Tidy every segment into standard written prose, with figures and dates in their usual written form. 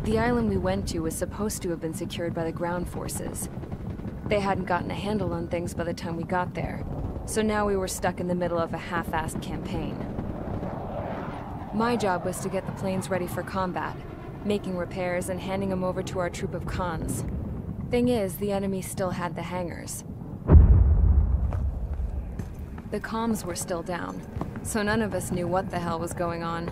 The island we went to was supposed to have been secured by the ground forces. They hadn't gotten a handle on things by the time we got there, so now we were stuck in the middle of a half-assed campaign. My job was to get the planes ready for combat, making repairs and handing them over to our troop of cons. Thing is, the enemy still had the hangars. The comms were still down, so none of us knew what the hell was going on.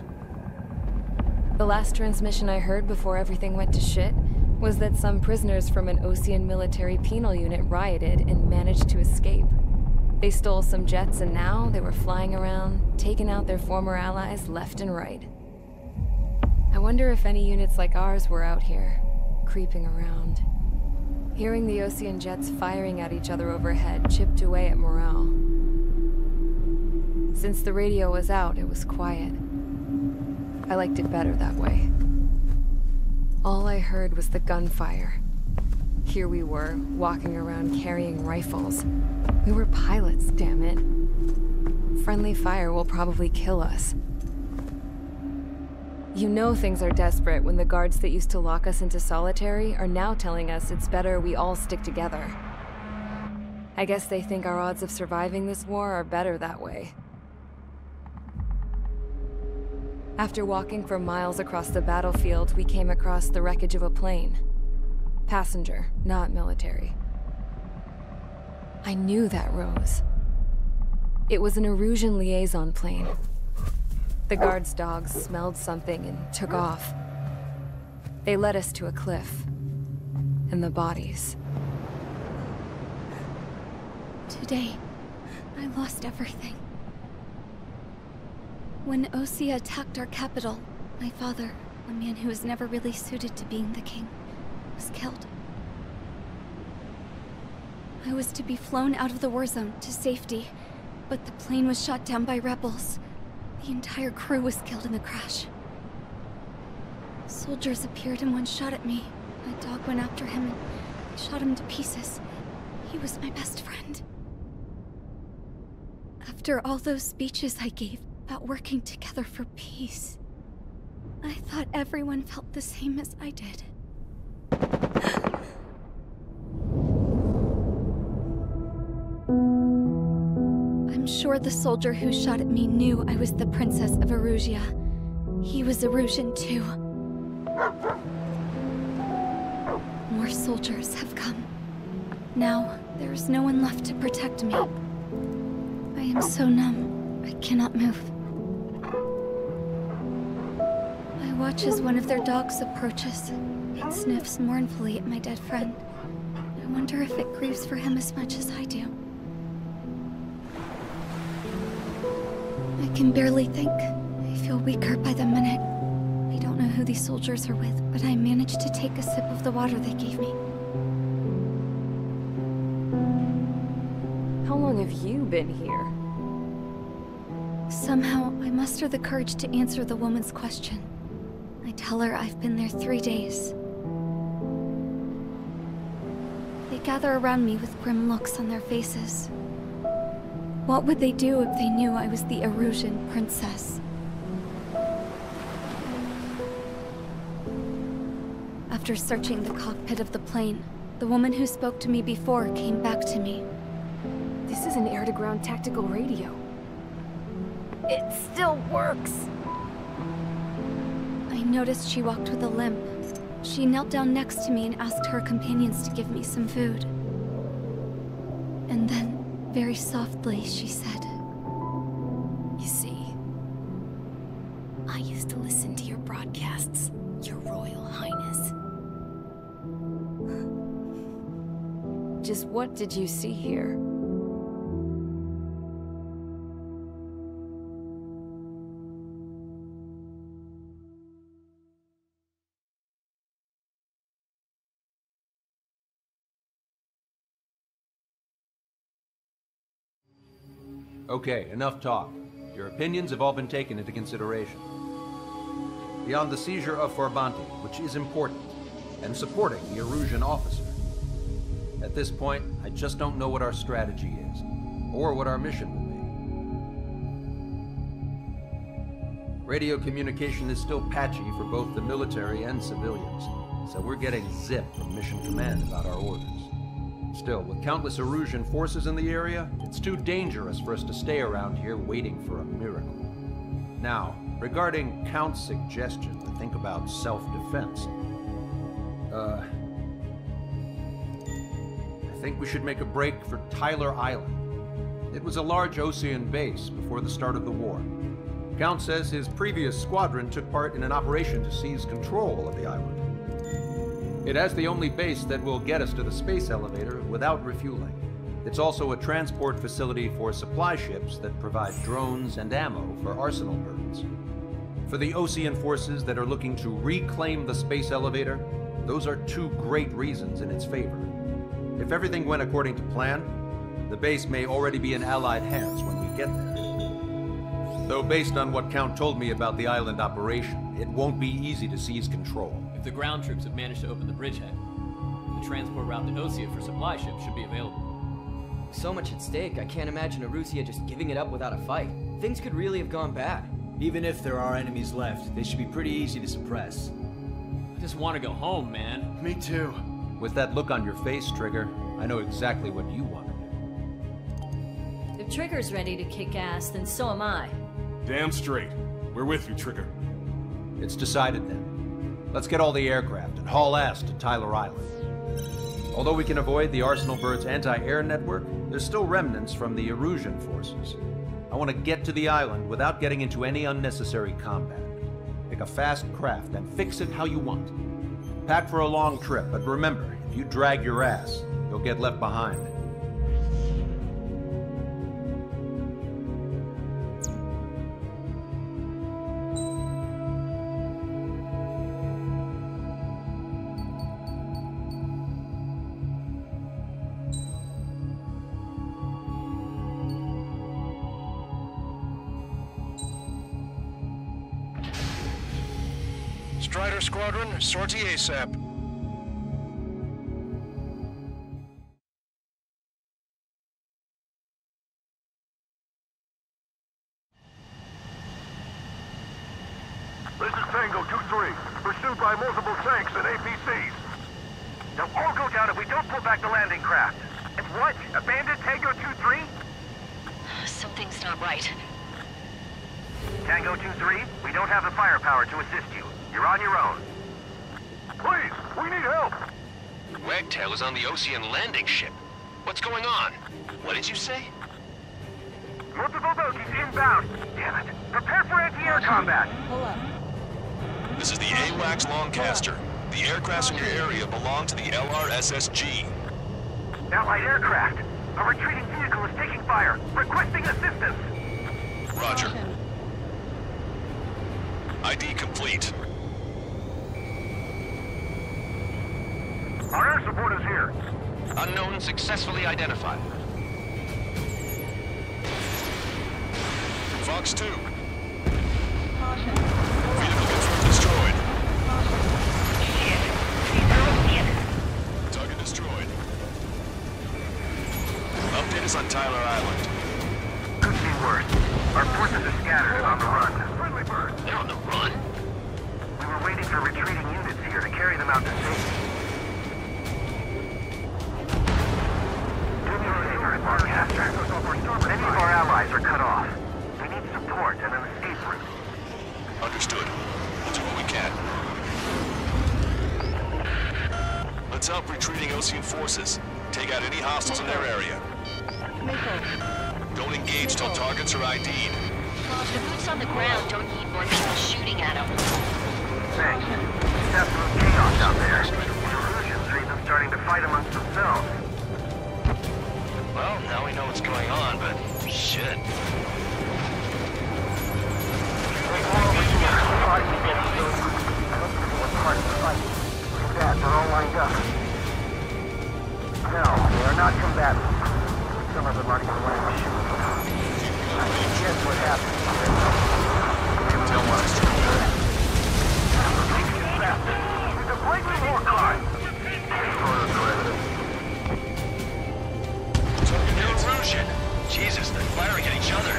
The last transmission I heard before everything went to shit was that some prisoners from an Osean military penal unit rioted and managed to escape. They stole some jets and now they were flying around, taking out their former allies left and right. I wonder if any units like ours were out here, creeping around. Hearing the Osean jets firing at each other overhead chipped away at morale. Since the radio was out, it was quiet. I liked it better that way. All I heard was the gunfire. Here we were, walking around carrying rifles. We were pilots, damn it. Friendly fire will probably kill us. You know things are desperate when the guards that used to lock us into solitary are now telling us it's better we all stick together. I guess they think our odds of surviving this war are better that way. After walking for miles across the battlefield, we came across the wreckage of a plane. Passenger, not military. I knew that rose. It was an Erusian liaison plane. The guard's dogs smelled something and took off. They led us to a cliff. And the bodies. Today, I lost everything. When Osea attacked our capital, my father, a man who was never really suited to being the king, was killed. I was to be flown out of the war zone to safety, but the plane was shot down by rebels. The entire crew was killed in the crash. Soldiers appeared and one shot at me. My dog went after him and shot him to pieces. He was my best friend. After all those speeches I gave about working together for peace, I thought everyone felt the same as I did. I'm sure the soldier who shot at me knew I was the Princess of Erusia. He was Erusian too. More soldiers have come. Now, there is no one left to protect me. I am so numb, I cannot move. I watch as one of their dogs approaches. It sniffs mournfully at my dead friend. I wonder if it grieves for him as much as I do. I can barely think. I feel weaker by the minute. I don't know who these soldiers are with, but I managed to take a sip of the water they gave me. How long have you been here? Somehow, I muster the courage to answer the woman's question. I tell her I've been there 3 days. They gather around me with grim looks on their faces. What would they do if they knew I was the Erusian princess? After searching the cockpit of the plane, the woman who spoke to me before came back to me. This is an air-to-ground tactical radio. It still works! I noticed she walked with a limp. She knelt down next to me and asked her companions to give me some food. And then, very softly, she said, You see, I used to listen to your broadcasts, Your Royal Highness. Just what did you see here? Okay, enough talk. Your opinions have all been taken into consideration. Beyond the seizure of Forbanti, which is important, and supporting the Erusian officer. At this point, I just don't know what our strategy is, or what our mission Radio communication is still patchy for both the military and civilians, so we're getting zip from Mission Command about our orders. Still, with countless Erusian forces in the area, it's too dangerous for us to stay around here waiting for a miracle. Now, regarding Count's suggestion to think about self-defense, I think we should make a break for Tyler Island. It was a large Osean base before the start of the war. Count says his previous squadron took part in an operation to seize control of the island. It has the only base that will get us to the space elevator without refueling. It's also a transport facility for supply ships that provide drones and ammo for arsenal birds. For the Osean forces that are looking to reclaim the space elevator, those are two great reasons in its favor. If everything went according to plan, the base may already be in Allied hands when we get there. Though based on what Count told me about the island operation, it won't be easy to seize control. If the ground troops have managed to open the bridgehead, the transport route to Osea for supply ships should be available. So much at stake, I can't imagine Erusia just giving it up without a fight. Things could really have gone bad. Even if there are enemies left, they should be pretty easy to suppress. I just want to go home, man. Me too. With that look on your face, Trigger, I know exactly what you want to do. If Trigger's ready to kick ass, then so am I. Damn straight. We're with you, Trigger. It's decided then. Let's get all the aircraft and haul ass to Tyler Island. Although we can avoid the Arsenal Bird's anti-air network, there's still remnants from the Erusian forces. I want to get to the island without getting into any unnecessary combat. Pick a fast craft and fix it how you want. Pack for a long trip, but remember, if you drag your ass, you'll get left behind. Strider Squadron, sortie ASAP. This is Tango 2-3, pursued by multiple tanks and APCs. They'll all go down if we don't pull back the landing craft. And what? Abandon Tango 2-3? Something's not right. Tango 2-3, we don't have the firepower to assist you. You're on your own. Please, we need help! Wagtail is on the Osean landing ship. What's going on? What did you say? Multiple bogies inbound. Damn it. Prepare for anti-air combat. Hold up. This is the AWACS Longcaster. The aircrafts in your area belong to the LRSSG. Allied aircraft. A retreating vehicle is taking fire. Requesting assistance. Roger. ID complete. Our air support is here. Unknown successfully identified. Fox 2. Vehicle confirmed destroyed. Shit. Shit. Target destroyed. Update us on Tyler Island. Could be worse. Our forces are scattered and on the run. Friendly bird. They're on the run? We were waiting for retreating units here to carry them out to safety. Do me a favor, Longcaster. Many of our allies are cut off. We need support and an escape route. Understood. We'll do what we can. Let's help retreating Osean forces. Take out any hostiles in their area. Don't engage till targets are ID'd. The boots on the ground don't need more people shooting at them. Thanks. It's absolute chaos out there. The Erusians are even starting to fight amongst themselves. Well, now we know what's going on, but shit. They're all lined up. No, they are not combatants. Some of them aren't even wearing shoes. I can guess what happened. Tell what it's It's a blatant war crime. Erusian! Jesus, they're firing at each other.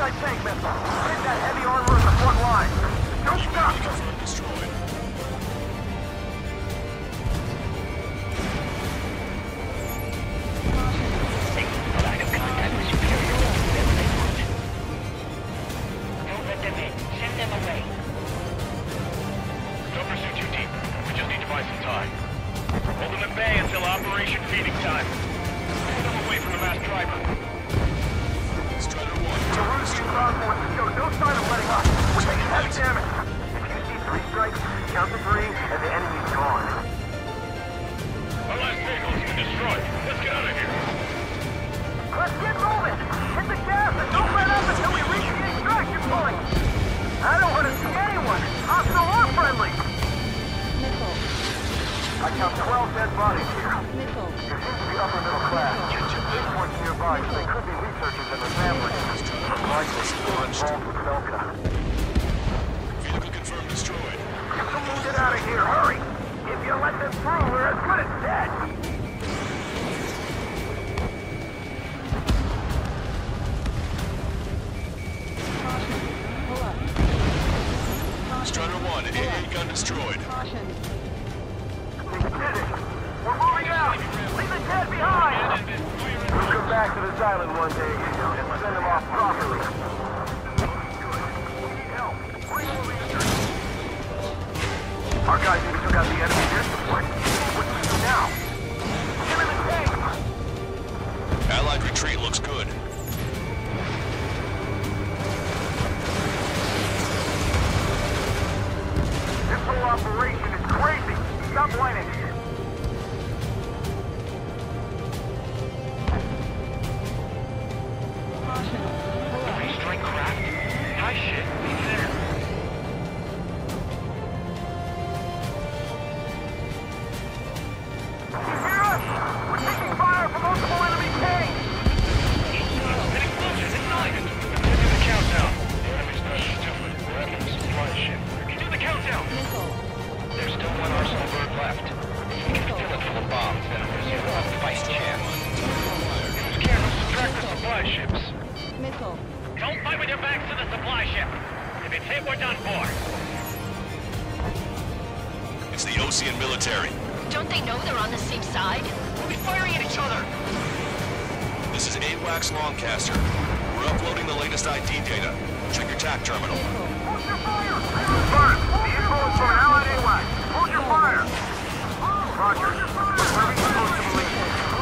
anti-tank missile. Hit that heavy armor at the front line. Don't stop! Destroyed. Line of contact with superior wherever they want. Don't let them in. Send them away. Don't pursue too deep. We just need to buy some time. Hold them at bay until Operation Feeding Time. Pull them away from the masked driver. Strider 1. Jerusalem ground forces show no sign of letting up. We're taking heavy damage. If you see 3 strikes, count to 3, and the enemy's gone. Our last vehicle's been destroyed. Let's get out of here. Let's get moving! Hit the gas and don't let up until we reach the extraction point! I don't want to see anyone, hostile or friendly! I count 12 dead bodies here. It seems to be upper middle class. This one's nearby, so they could be researchers and their families. Likely still involved with Belka. Vehicle confirmed destroyed. Someone get out of here, hurry! If you let them through, we're as good as dead! Strider 1, AA gun destroyed. We did it! We're moving out! Leave the dead behind! We'll come back to this island one day and send them off properly. Our guys even took out the enemy air support. What do we do now? Get in the tank! Allied retreat looks good. This whole operation is crazy! Stop whining! Strike craft? High shit. He's there. You hear us? We're taking fire from multiple enemy tanks! An explosion inside it. Do the countdown. The enemy's not stupid. We're after the supply ship. Do the countdown. There's still one arsenal bird left. If we can fill it full of bombs, then there's a rough fight chance. Use cannons to track the supply ships. Don't fight with your backs to the supply ship. If it's hit, we're done for. It's the Ocean military. Don't they know they're on the same side? We'll be firing at each other. This is AWACS Longcaster. We're uploading the latest ID data. Check your TAC terminal. Hold your fire! Burn! The info is from an allied AWACS. Hold your fire! Roger. Where are we supposed to believe?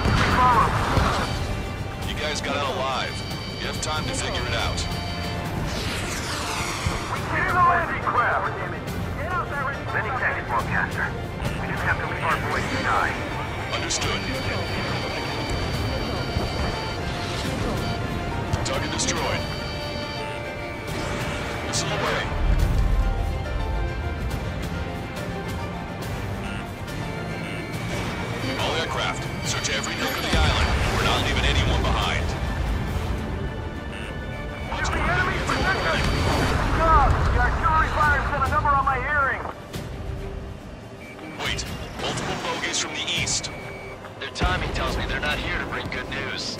We follow. You guys got out alive. You have time to figure it out. Get in the landing craft! Get out there and... Many thanks, Longcaster. We didn't have to leave our boys to die. Understood. Target destroyed. Missile away. All aircraft, search every nook of the island. We're not leaving anyone behind. The enemy's protected! God, the artillery fire sent a number on my hearing! Wait, multiple bogeys from the east. Their timing tells me they're not here to bring good news.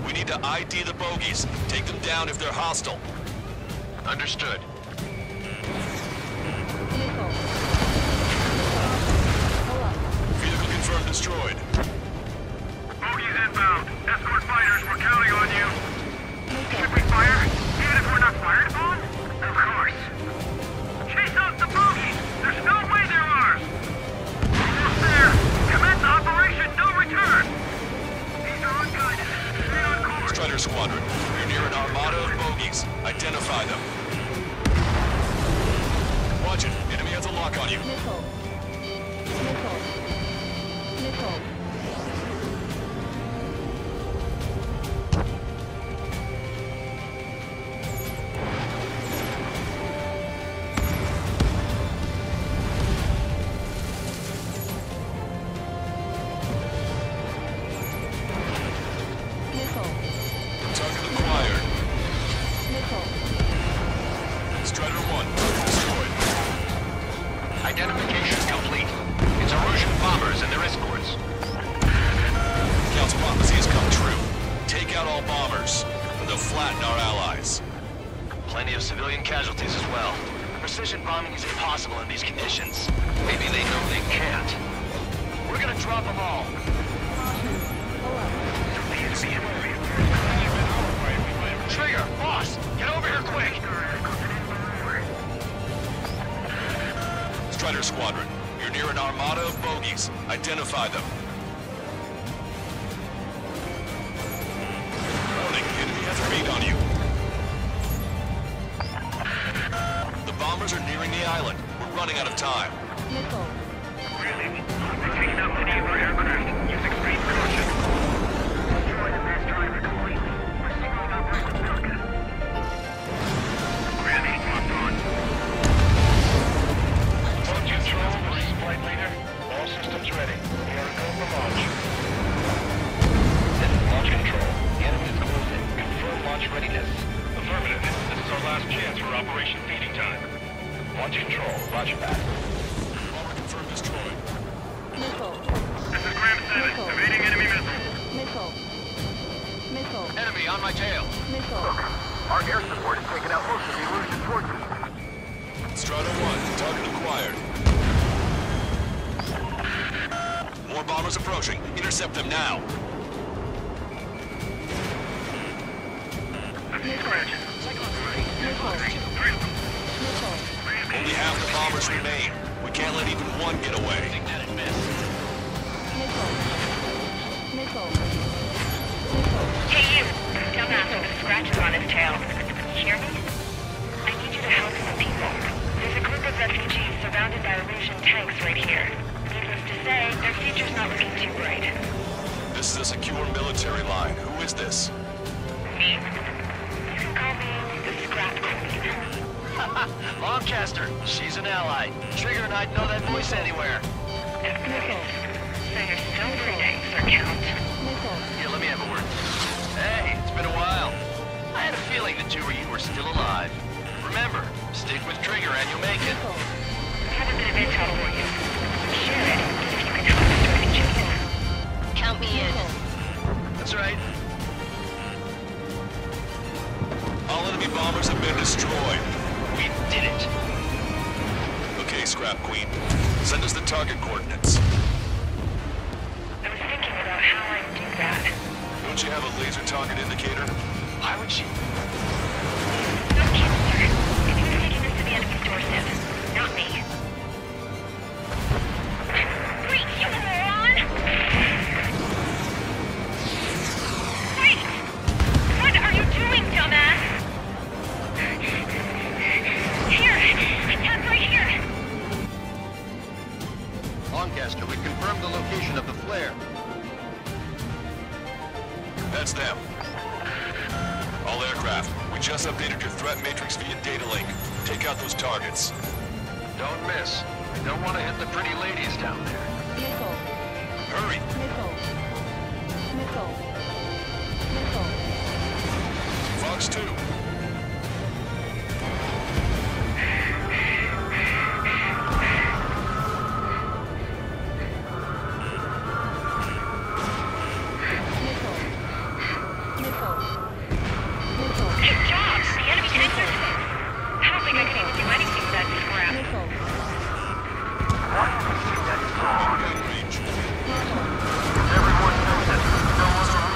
We need to ID the bogeys. Take them down if they're hostile. Understood. Vehicle confirmed destroyed. Bogies inbound. Escort fighters, we're counting on you. Should we fire? Even if we're not fired upon? Of course. Chase out the bogies! There's no way they're ours! Almost there! Commence Operation No Return! These are unguided. Stay on course. Strider Squadron, you're near an armada of bogeys. Identify them. Watch it. Enemy has a lock on you. Target acquired. Strider 1, destroyed. Identification complete. It's Erosion bombers and their escorts. flatten our allies. Plenty of civilian casualties as well. Precision bombing is impossible in these conditions. Maybe they know they can't. We're gonna drop them all. Trigger, boss, get over here quick! Strider Squadron, you're near an armada of bogies. Identify them. Warning, enemy has a read on you. The bombers are nearing the island. We're running out of time. Nickel. Really? We're taking out many of our aircraft. Use extreme caution. Destroy the best driver completely. We're signaling our break with target. Granny, locked on. Launch control, this is flight leader. All systems ready. We are go for launch. This is launch control. The enemy is closing. Confirm launch readiness. Affirmative. This is our last chance for Operation Feeding Time. Launch control. Roger that. Bomber confirmed destroyed. Nickel. This is Graham 7. Nickel. Evading enemy missiles. Nickel. Nickel. Enemy on my tail. Nickel. Our air support has taken out most of the illusion forces. Strider 1, target acquired. More bombers approaching. Intercept them now. Only half the bombers remain. We can't let even one get away. Nickel. Hey you, dumbass with the scratches on his tail. Hear me? I need you to help some people. There's a group of refugees surrounded by Illusion tanks right here. Needless to say, their future's not looking too bright. This is a secure military line. Who is this? Me? You can call me the Scrap Queen. Lancaster, she's an ally. Trigger and I'd know that voice anywhere. Nickel. So you're still breathing, Sir Count. Nickel. Here, let me have a word. Hey, it's been a while. I had a feeling the two of you were still alive. Remember, stick with Trigger and you'll make it. Nickel. I have a bit of intel for you. Share it if you can help us to reach it. Count me in. That's right. All enemy bombers have been destroyed. We did it. Okay, Scrap Queen. Send us the target coordinates. I was thinking about how I'd do that. Don't you have a laser target indicator? Why would she? No kidding, sir. If you're taking this to the enemy's doorstep, not me. Wait, you moron! Wait! What are you doing, dumbass? Here! It's right here! Lancaster, we confirmed the location of the flare. That's them. All aircraft, we just updated your threat matrix via data link. Take out those targets. Don't miss. We don't want to hit the pretty ladies down there. Nickel. Hurry! Nickel. Nickel. Nickel. Fox 2. Good job! The enemy tanks are... I don't think I can even do anything with that scrap. Everyone knows that no one will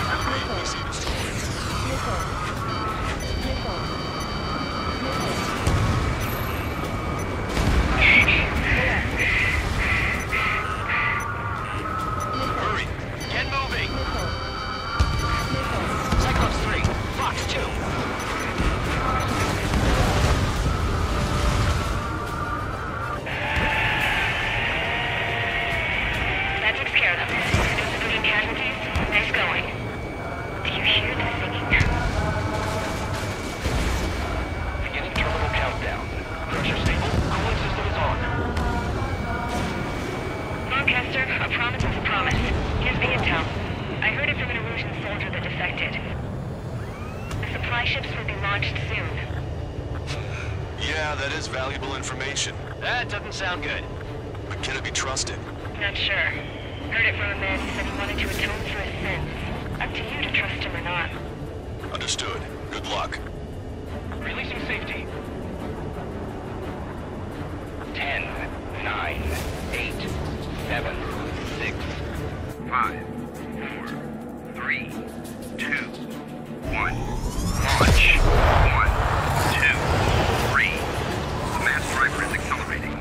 Hurry! Get moving! Cyclops 3, Fox 2. That takes care of them. No civilian casualties. Nice going. Do you hear the singing? Beginning terminal countdown. Pressure stable. Cooling system is on. Lancaster, a promise is a promise. Here's the intel. I heard it from an illusion soldier that defected. The supply ships will be launched soon. Yeah, that is valuable information. That doesn't sound good. But can it be trusted? Not sure. Heard it from a man who said he wanted to atone for his sins. Up to you to trust him or not. Understood. Good Good luck. Releasing safety. 10, 9, 8, 7, 6, 5, 4, 3, 2, 1. Launch. 1, 2, 3. The mass driver is accelerating.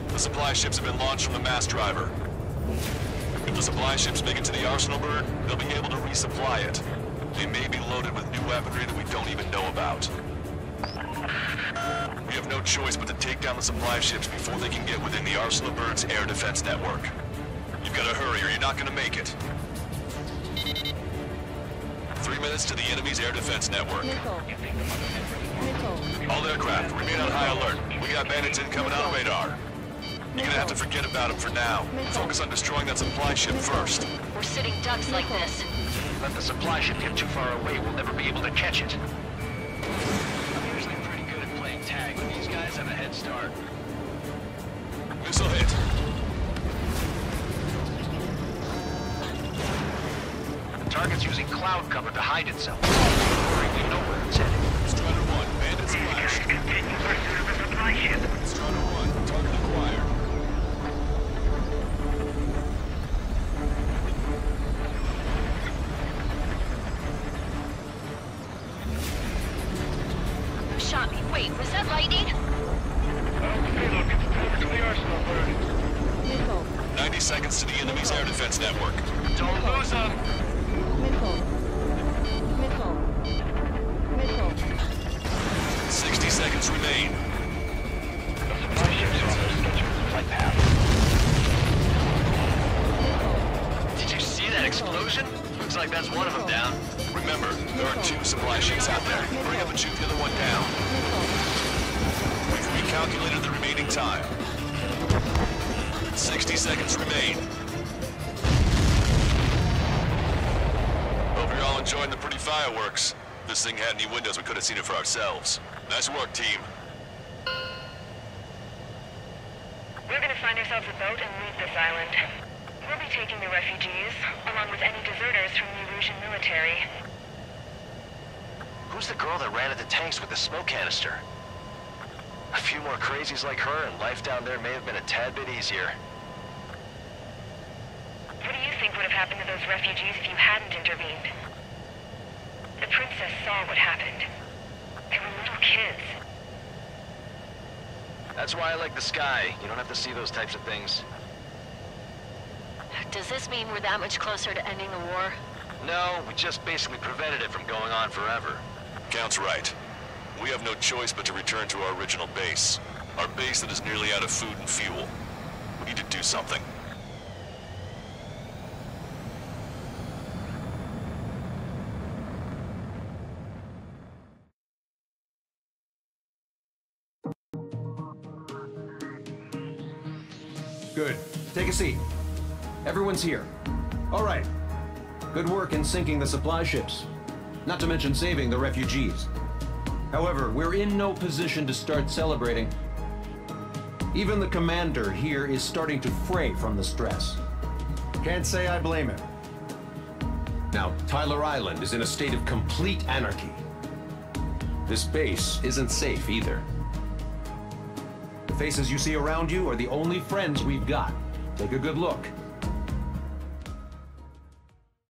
The supply ships have been launched from the mass driver. If the supply ships make it to the arsenal bird, they'll be able to resupply it. They may be loaded with new weaponry that we don't even know about. We have no choice but to take down the supply ships before they can get within the arsenal bird's air defense network. You've got to hurry or you're not going to make it. 3 minutes to the enemy's air defense network. All aircraft, remain on high alert. We got bandits incoming on radar. You're gonna have to forget about them for now. Focus on destroying that supply ship first. We're sitting ducks like this. Let the supply ship get too far away, we'll never be able to catch it. I'm usually pretty good at playing tag, but these guys have a head start. Missile hit. The target's using cloud cover to hide itself. We know where it's headed. Strider 1, bandit splash. Continue pursuit of the supply ship. Strider 1, target acquired. Shot me. Wait, was that lightning? Payload gets delivered to the arsenal bird. 90 seconds to the enemy's air defense network. Don't lose them. 60 seconds remain. The supply ships are on their scheduled flight path. Did you see that explosion? Looks like that's one of them down. Remember, there are 2 supply ships out there. Hurry up and shoot the other one down. We've recalculated the remaining time. 60 seconds remain. Hope you're all enjoying the pretty fireworks. If this thing had any windows, we could have seen it for ourselves. Nice work, team. We're gonna find ourselves a boat and leave this island. We'll be taking the refugees, along with any deserters from the Erusian military. Who's the girl that ran at the tanks with the smoke canister? A few more crazies like her, and life down there may have been a tad bit easier. What do you think would have happened to those refugees if you hadn't intervened? The princess saw what happened. They were little kids. That's why I like the sky. You don't have to see those types of things. Does this mean we're that much closer to ending the war? No, we just basically prevented it from going on forever. Count's right. We have no choice but to return to our original base. Our base that is nearly out of food and fuel. We need to do something. Good. Take a seat. Everyone's here. All right. Good work in sinking the supply ships. Not to mention saving the refugees. However, we're in no position to start celebrating. Even the commander here is starting to fray from the stress. Can't say I blame him. Now, Tyler Island is in a state of complete anarchy. This base isn't safe either. The faces you see around you are the only friends we've got. Take a good look.